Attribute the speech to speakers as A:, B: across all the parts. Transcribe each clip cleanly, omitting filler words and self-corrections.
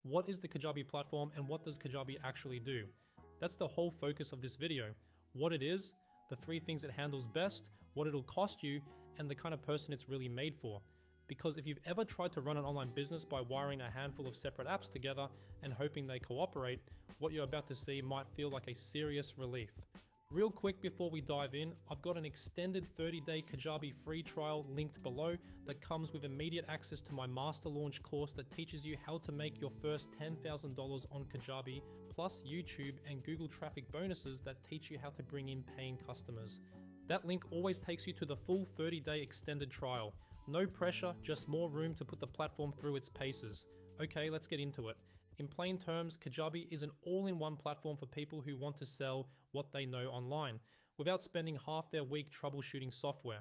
A: What is the Kajabi platform and what does Kajabi actually do? That's the whole focus of this video. What it is, the 3 things it handles best, what it'll cost you, and the kind of person it's really made for. Because if you've ever tried to run an online business by wiring a handful of separate apps together and hoping they cooperate, what you're about to see might feel like a serious relief. Real quick before we dive in, I've got an extended 30-day Kajabi free trial linked below that comes with immediate access to my master launch course that teaches you how to make your first $10,000 on Kajabi, plus YouTube and Google traffic bonuses that teach you how to bring in paying customers. That link always takes you to the full 30-day extended trial. No pressure, just more room to put the platform through its paces. Okay, let's get into it. In plain terms, Kajabi is an all-in-one platform for people who want to sell what they know online, without spending half their week troubleshooting software.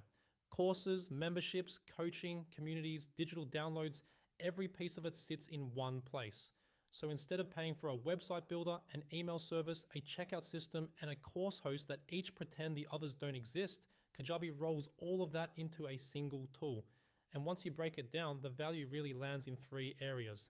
A: Courses, memberships, coaching, communities, digital downloads, every piece of it sits in one place. So instead of paying for a website builder, an email service, a checkout system, and a course host that each pretend the others don't exist, Kajabi rolls all of that into a single tool. And once you break it down, the value really lands in 3 areas.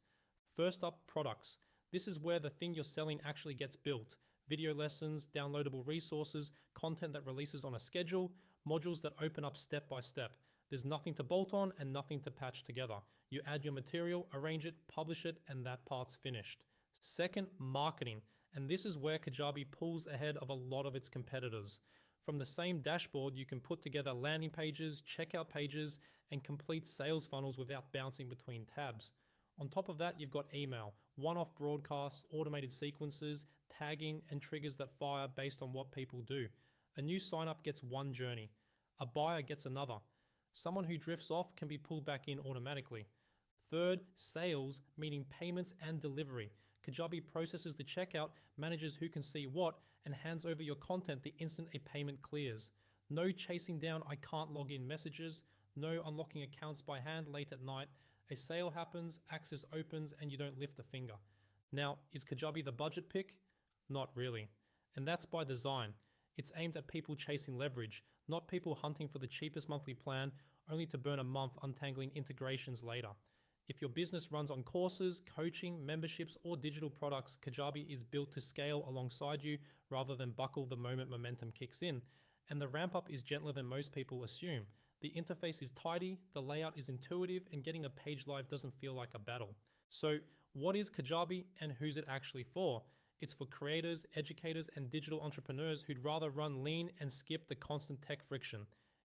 A: First up, products. This is where the thing you're selling actually gets built. Video lessons, downloadable resources, content that releases on a schedule, modules that open up step by step. There's nothing to bolt on and nothing to patch together. You add your material, arrange it, publish it, and that part's finished. Second, marketing. And this is where Kajabi pulls ahead of a lot of its competitors. From the same dashboard, you can put together landing pages, checkout pages, and complete sales funnels without bouncing between tabs. On top of that, you've got email, one-off broadcasts, automated sequences, tagging, and triggers that fire based on what people do. A new sign-up gets one journey. A buyer gets another. Someone who drifts off can be pulled back in automatically. Third, sales, meaning payments and delivery. Kajabi processes the checkout, manages who can see what, and hands over your content the instant a payment clears. No chasing down I can't log in messages, no unlocking accounts by hand late at night. A sale happens, access opens, and you don't lift a finger. Now, is Kajabi the budget pick? Not really. And that's by design. It's aimed at people chasing leverage, not people hunting for the cheapest monthly plan, only to burn a month untangling integrations later. If your business runs on courses, coaching, memberships, or digital products, Kajabi is built to scale alongside you rather than buckle the moment momentum kicks in. And the ramp up is gentler than most people assume. The interface is tidy, the layout is intuitive, and getting a page live doesn't feel like a battle. So what is Kajabi and who's it actually for? It's for creators, educators, and digital entrepreneurs who'd rather run lean and skip the constant tech friction.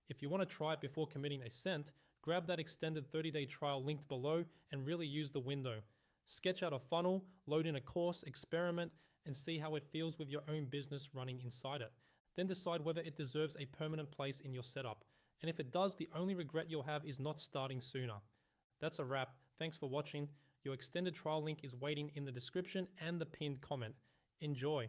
A: If you want to try it before committing a cent, grab that extended 30-day trial linked below and really use the window. Sketch out a funnel, load in a course, experiment, and see how it feels with your own business running inside it. Then decide whether it deserves a permanent place in your setup. And if it does, the only regret you'll have is not starting sooner. That's a wrap. Thanks for watching. Your extended trial link is waiting in the description and the pinned comment. Enjoy.